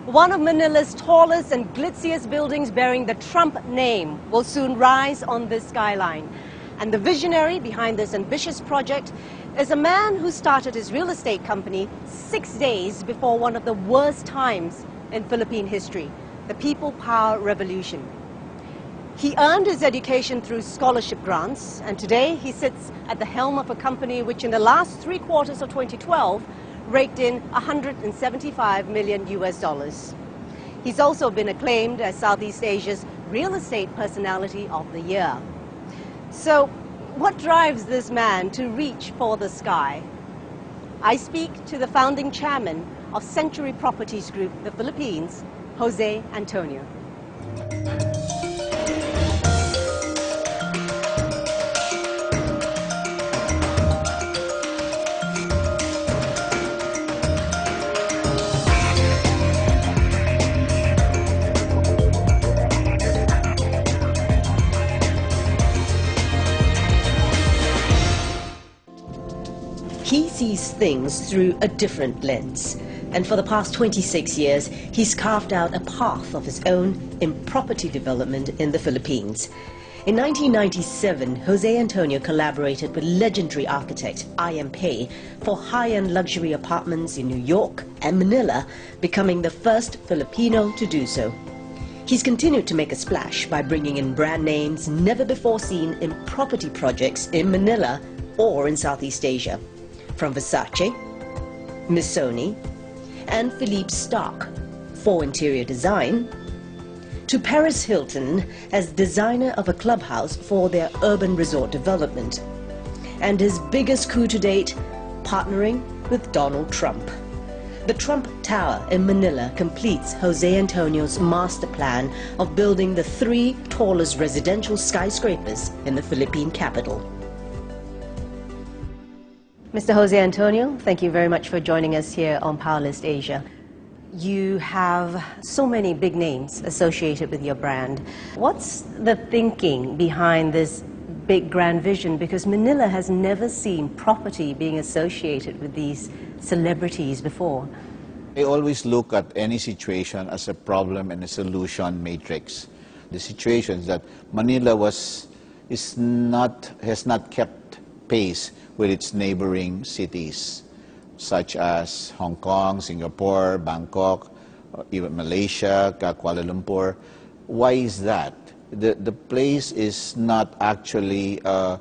One of Manila's tallest and glitziest buildings bearing the Trump name will soon rise on this skyline. And the visionary behind this ambitious project is a man who started his real estate company 6 days before one of the worst times in Philippine history, the People Power Revolution. He earned his education through scholarship grants, and today he sits at the helm of a company which in the last 3 quarters of 2012 raked in $175 million US. He's also been acclaimed as Southeast Asia's Real Estate Personality of the Year. So, what drives this man to reach for the sky? I speak to the founding chairman of Century Properties Group, the Philippines, Jose Antonio. He sees things through a different lens, and for the past 26 years, he's carved out a path of his own in property development in the Philippines. In 1997, Jose Antonio collaborated with legendary architect I.M. Pei for high-end luxury apartments in New York and Manila, becoming the first Filipino to do so. He's continued to make a splash by bringing in brand names never before seen in property projects in Manila or in Southeast Asia. From Versace, Missoni, and Philippe Starck for interior design, to Paris Hilton as designer of a clubhouse for their urban resort development, and his biggest coup to date, partnering with Donald Trump. The Trump Tower in Manila completes Jose Antonio's master plan of building the 3 tallest residential skyscrapers in the Philippine capital. Mr. Jose Antonio, thank you very much for joining us here on Powerlist Asia. You have so many big names associated with your brand. What's the thinking behind this big grand vision? Because Manila has never seen property being associated with these celebrities before. I always look at any situation as a problem and a solution matrix. The situation is that Manila has not kept pace with its neighboring cities, such as Hong Kong, Singapore, Bangkok, even Malaysia, Kuala Lumpur. Why is that? The place is not actually it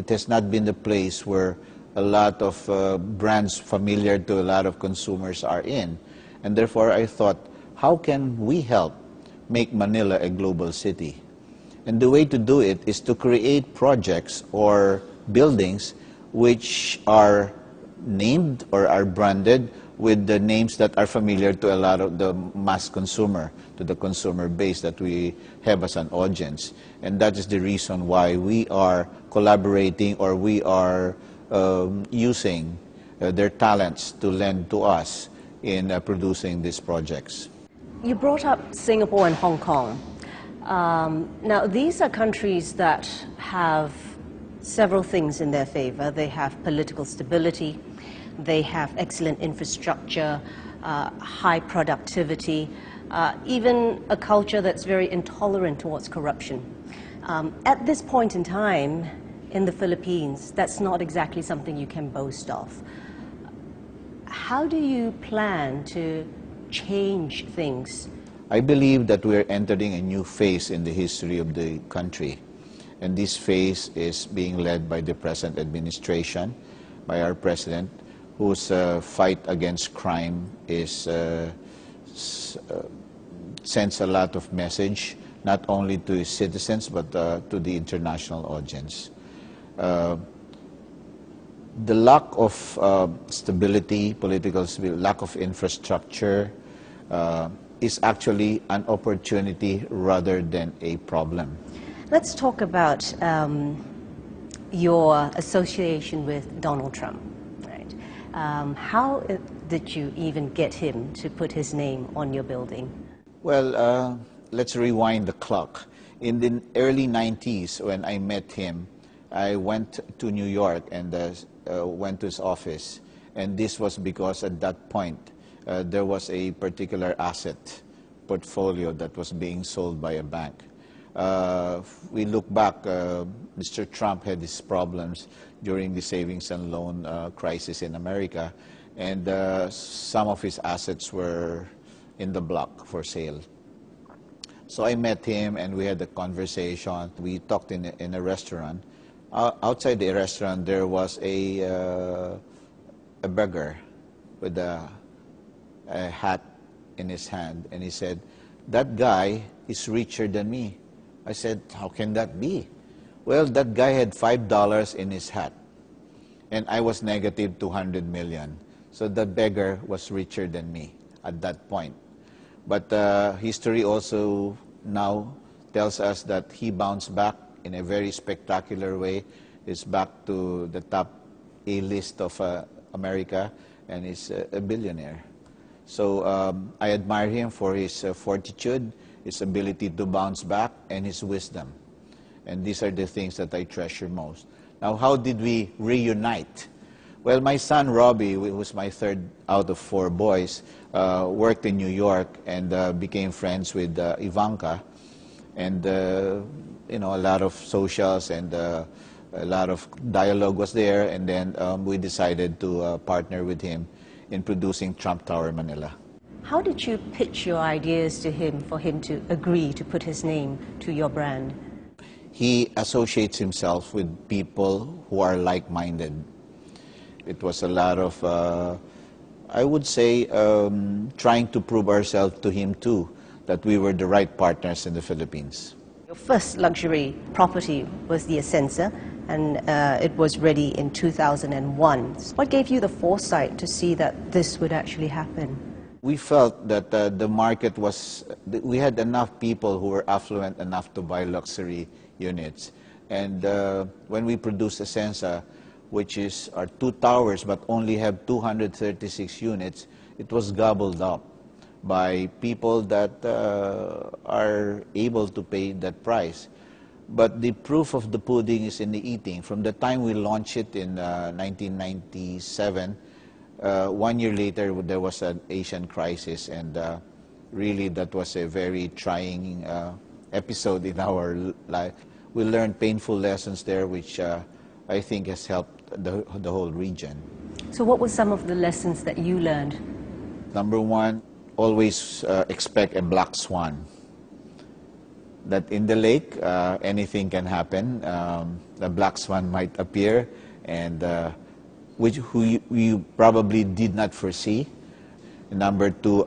has not been the place where a lot of brands familiar to a lot of consumers are in. And therefore I thought, how can we help make Manila a global city? And the way to do it is to create projects or buildings which are named or are branded with the names that are familiar to a lot of the mass consumer, to the consumer base that we have as an audience. And that is the reason why we are collaborating, or we are using their talents to lend to us in producing these projects. You brought up Singapore and Hong Kong. Now, these are countries that have several things in their favor. They have political stability, they have excellent infrastructure, high productivity, even a culture that's very intolerant towards corruption. At this point in time in the Philippines, that's not exactly something you can boast of. How do you plan to change things? I believe that we are entering a new phase in the history of the country. And this phase is being led by the present administration, by our president, whose fight against crime is sends a lot of message, not only to his citizens, but to the international audience. The lack of stability, political stability, lack of infrastructure, is actually an opportunity rather than a problem. Let's talk about your association with Donald Trump. Right? How did you even get him to put his name on your building? Well, let's rewind the clock. In the early 90s, when I met him, I went to New York and went to his office. And this was because at that point, there was a particular asset portfolio that was being sold by a bank. We look back, Mr. Trump had his problems during the savings and loan crisis in America, and some of his assets were in the block for sale. So I met him and we had a conversation. We talked in a restaurant. Outside the restaurant, there was a beggar with a hat in his hand, and he said, "That guy is richer than me." I said, "How can that be?" Well, that guy had $5 in his hat, and I was negative 200 million. So the beggar was richer than me at that point. But history also now tells us that he bounced back in a very spectacular way. He's back to the top A-list of America, and is a billionaire. So I admire him for his fortitude, his ability to bounce back, and his wisdom. And these are the things that I treasure most. Now, how did we reunite? Well, my son Robbie, who was my third out of 4 boys, worked in New York and became friends with Ivanka. And, you know, a lot of socials and a lot of dialogue was there. And then we decided to partner with him in producing Trump Tower Manila. How did you pitch your ideas to him for him to agree to put his name to your brand? He associates himself with people who are like-minded. It was a lot of, I would say, trying to prove ourselves to him too, that we were the right partners in the Philippines. Your first luxury property was the Ascensa, and it was ready in 2001. What gave you the foresight to see that this would actually happen? We felt that the market was, we had enough people who were affluent enough to buy luxury units. And when we produced Ascensa, which is our 2 towers but only have 236 units, it was gobbled up by people that are able to pay that price. But the proof of the pudding is in the eating. From the time we launched it in 1997, 1 year later there was an Asian crisis, and really that was a very trying episode in our life. We learned painful lessons there, which I think has helped the whole region. So what were some of the lessons that you learned? Number 1, always expect a black swan. That in the lake, anything can happen. The black swan might appear, and who you probably did not foresee. Number 2,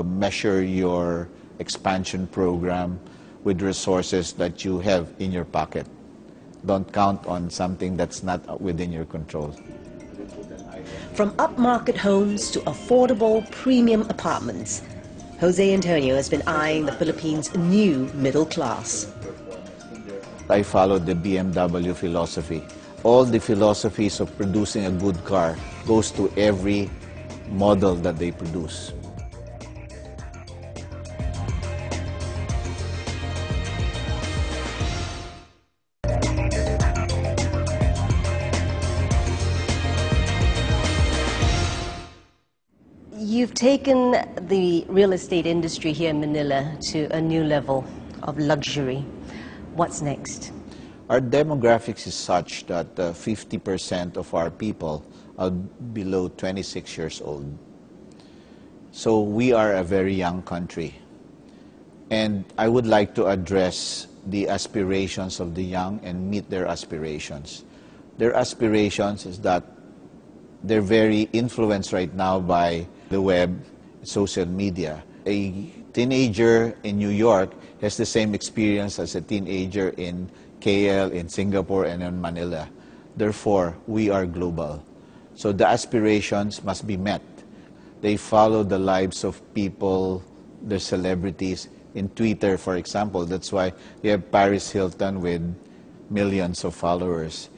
measure your expansion program with resources that you have in your pocket. Don't count on something that's not within your control. From upmarket homes to affordable premium apartments, Jose Antonio has been eyeing the Philippines' new middle class. I followed the BMW philosophy. All the philosophies of producing a good car goes to every model that they produce. You've taken the real estate industry here in Manila to a new level of luxury. What's next? Our demographics is such that 50% of our people are below 26 years old. So we are a very young country. And I would like to address the aspirations of the young and meet their aspirations. Their aspirations is that they're very influenced right now by the web, social media. A teenager in New York has the same experience as a teenager in KL, in Singapore, and in Manila. Therefore, we are global. So the aspirations must be met. They follow the lives of people, the celebrities. In Twitter, for example, that's why you have Paris Hilton with millions of followers.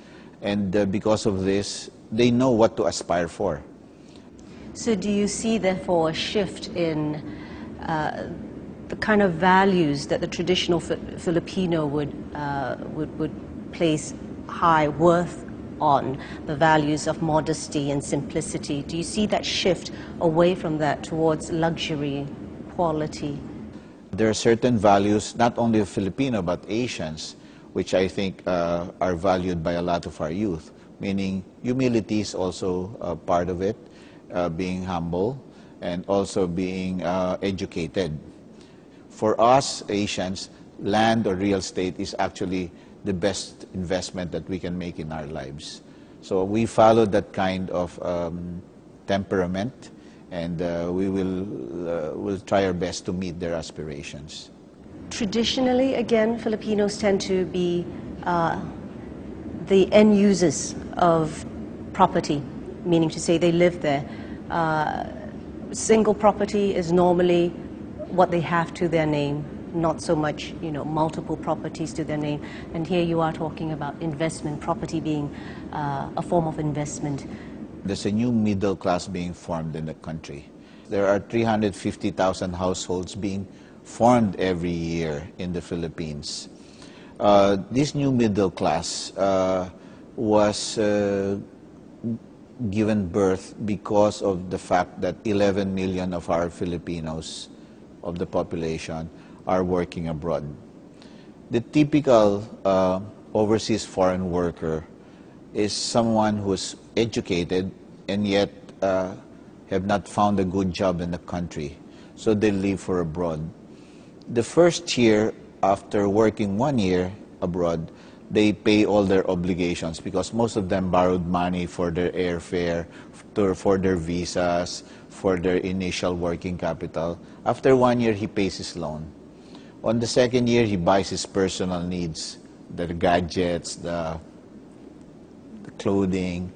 And because of this, they know what to aspire for. So do you see, therefore, a shift in the kind of values that the traditional Filipino would place high worth on, the values of modesty and simplicity. Do you see that shift away from that towards luxury, quality? There are certain values, not only of Filipino, but Asians, which I think are valued by a lot of our youth, meaning humility is also part of it, being humble, and also being educated. For us, Asians, land or real estate is actually the best investment that we can make in our lives. So we follow that kind of temperament, and we will try our best to meet their aspirations. Traditionally, again, Filipinos tend to be the end users of property, meaning to say they live there. Single property is normally what they have to their name, not so much, multiple properties to their name. And here you are talking about investment, property being a form of investment. There's a new middle class being formed in the country. There are 350,000 households being formed every year in the Philippines. This new middle class was given birth because of the fact that 11 million of our Filipinos, of the population, are working abroad. The typical overseas foreign worker is someone who's educated and yet have not found a good job in the country, so they leave for abroad. The first year, after working 1 year abroad, they pay all their obligations because most of them borrowed money for their airfare, for their visas, for their initial working capital. After 1 year, he pays his loan. On the second year, he buys his personal needs, the gadgets, the clothing,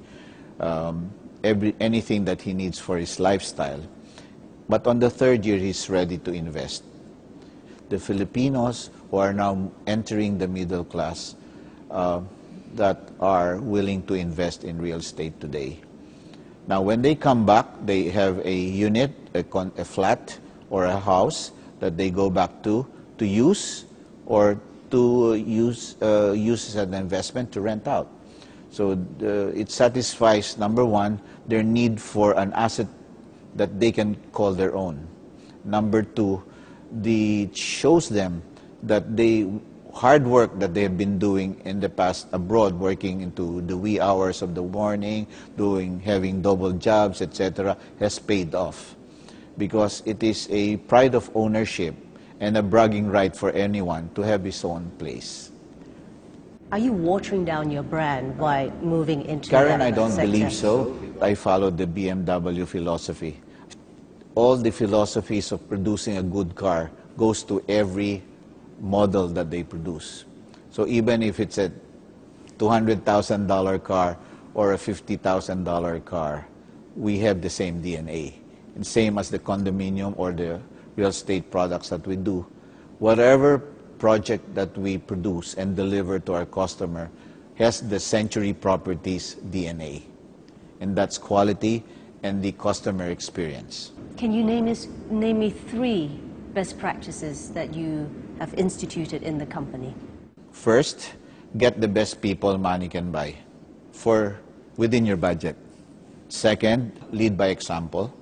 anything that he needs for his lifestyle. But on the third year, he's ready to invest. The Filipinos who are now entering the middle class that are willing to invest in real estate today. Now, when they come back, they have a unit, a flat, or a house that they go back to use, or to use as an investment to rent out. So it satisfies, number one, their need for an asset that they can call their own. Number two, it shows them that hard work that they have been doing in the past abroad, working into the wee hours of the morning, having double jobs, etc., has paid off. Because it is a pride of ownership and a bragging right for anyone to have his own place. Are you watering down your brand by moving into Karen, that I don't sector? believe so. I follow the BMW philosophy. All the philosophies of producing a good car goes to every model that they produce. So even if it's a $200,000 car or a $50,000 car, we have the same DNA. And same as the condominium or the real estate products that we do. Whatever project that we produce and deliver to our customer has the Century Properties DNA. And that's quality and the customer experience. Can you name me 3 best practices that you have instituted in the company? First, get the best people money can buy within your budget. Second, lead by example.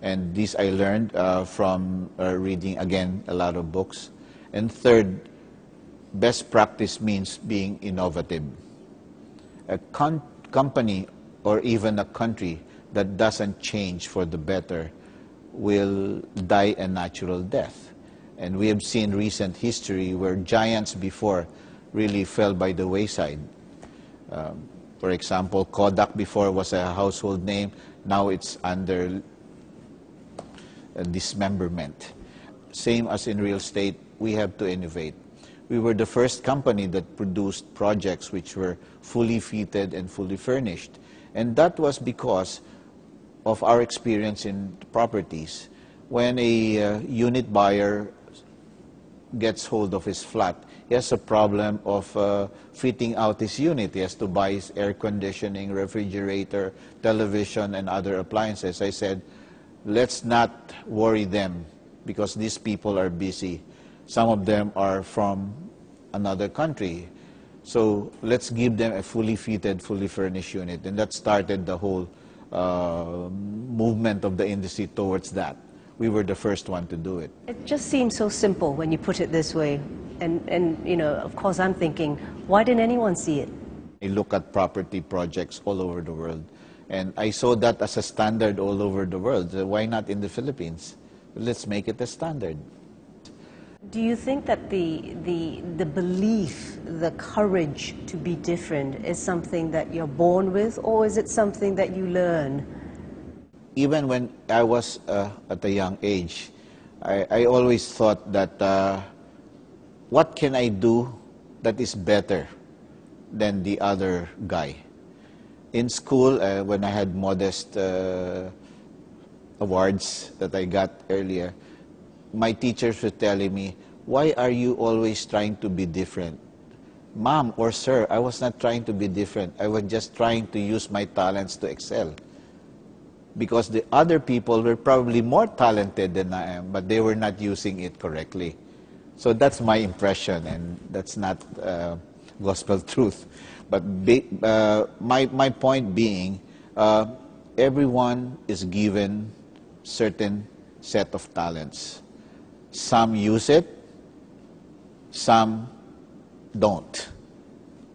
And this I learned from reading, again, a lot of books. And third, best practice means being innovative. A company or even a country that doesn't change for the better will die a natural death. And we have seen recent history where giants before really fell by the wayside. For example, Kodak before was a household name. Now it's under dismemberment. Same as in real estate, we have to innovate. We were the first company that produced projects which were fully fitted and fully furnished. And that was because of our experience in properties. When a unit buyer gets hold of his flat, he has a problem of fitting out his unit. He has to buy his air conditioning, refrigerator, television, and other appliances. I said, let's not worry them because these people are busy. Some of them are from another country. So let's give them a fully fitted, fully furnished unit. And that started the whole movement of the industry towards that. We were the first one to do it. It just seems so simple when you put it this way. And you know, of course I'm thinking, why didn't anyone see it? I look at property projects all over the world. And I saw that as a standard all over the world. So why not in the Philippines? Let's make it a standard. Do you think that the belief, the courage to be different is something that you're born with, or is it something that you learn? Even when I was at a young age, I always thought that what can I do that is better than the other guy? In school, when I had modest awards that I got earlier, my teachers were telling me, why are you always trying to be different? Mom or sir, I was not trying to be different. I was just trying to use my talents to excel. Because the other people were probably more talented than I am, but they were not using it correctly. So that's my impression, and that's not gospel truth. But my point being, everyone is given certain set of talents. Some use it, some don't.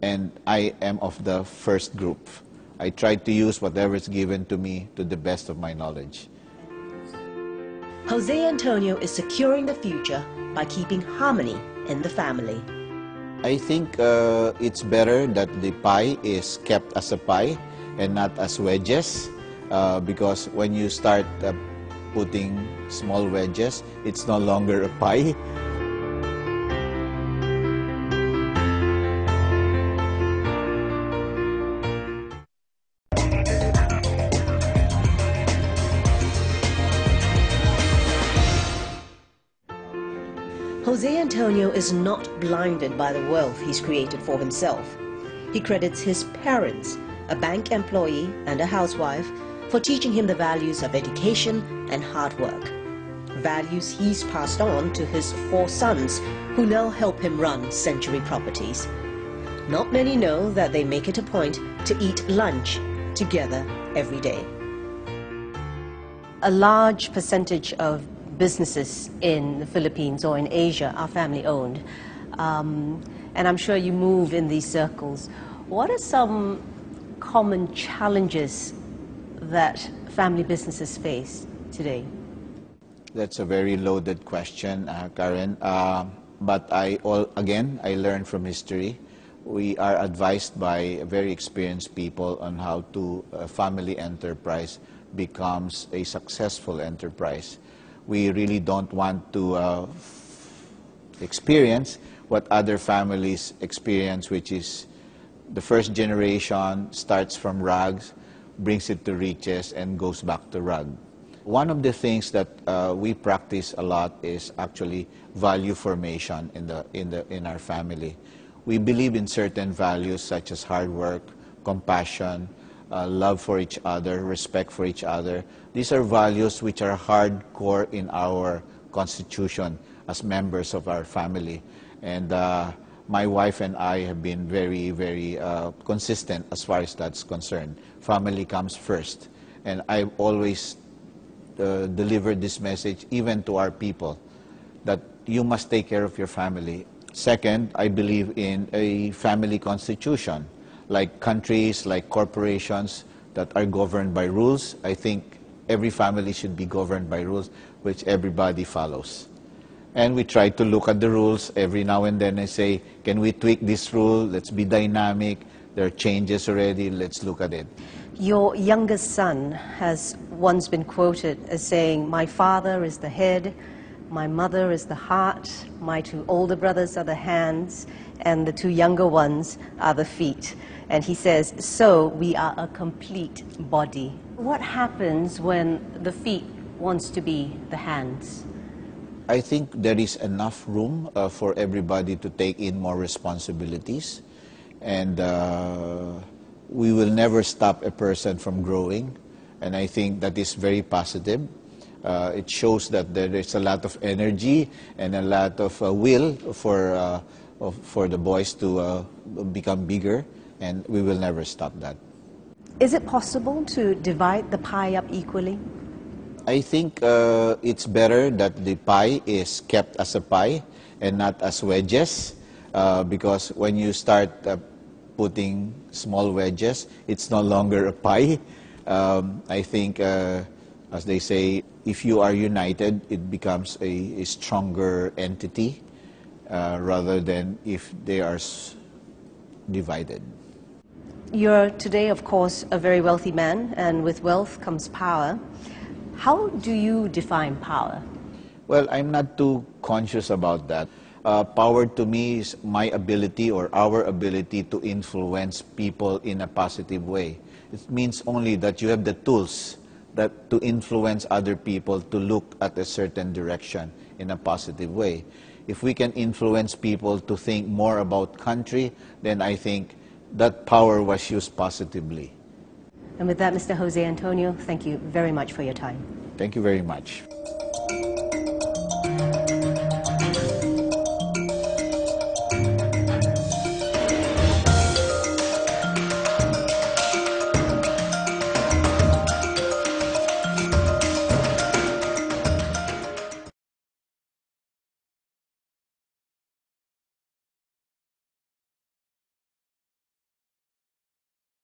And I am of the first group. I try to use whatever is given to me to the best of my knowledge. Jose Antonio is securing the future by keeping harmony in the family. I think it's better that the pie is kept as a pie and not as wedges, because when you start putting small wedges, it's no longer a pie. Jose Antonio is not blinded by the wealth he's created for himself. He credits his parents, a bank employee and a housewife, for teaching him the values of education and hard work. Values he's passed on to his 4 sons, who now help him run Century Properties. Not many know that they make it a point to eat lunch together every day. A large percentage of businesses in the Philippines or in Asia are family-owned. And I'm sure you move in these circles. What are some common challenges that family businesses face today? That's a very loaded question, Karen. But I learned from history. We are advised by very experienced people on how to a family enterprise becomes a successful enterprise. We really don't want to experience what other families experience, which is the first generation starts from rags, brings it to riches, and goes back to rag. One of the things that we practice a lot is actually value formation in our family. We believe in certain values such as hard work, compassion, love for each other, respect for each other. These are values which are hardcore in our constitution as members of our family. And my wife and I have been very, very consistent as far as that's concerned. Family comes first. And I've always delivered this message even to our people, that you must take care of your family. Second, I believe in a family constitution. Like countries, like corporations that are governed by rules, I think every family should be governed by rules which everybody follows. And we try to look at the rules every now and then and say, can we tweak this rule? Let's be dynamic. There are changes already. Let's look at it. Your youngest son has once been quoted as saying, "My father is the head, my mother is the heart, my 2 older brothers are the hands, and the 2 younger ones are the feet." And he says, so we are a complete body. What happens when the feet wants to be the hands? I think there is enough room for everybody to take in more responsibilities. And we will never stop a person from growing. And I think that is very positive. It shows that there is a lot of energy and a lot of will for for the boys to become bigger, and we will never stop that. Is it possible to divide the pie up equally? I think it's better that the pie is kept as a pie and not as wedges, because when you start putting small wedges, it's no longer a pie. I think, as they say, if you are united, it becomes a stronger entity rather than if they are divided. You're today, of course, a very wealthy man, and with wealth comes power. How do you define power? Well, I'm not too conscious about that. Power to me is my ability or our ability to influence people in a positive way. It means only that you have the tools that to influence other people to look at a certain direction in a positive way. If we can influence people to think more about country, then I think that power was used positively. And with that, Mr. Jose Antonio, thank you very much for your time. Thank you very much.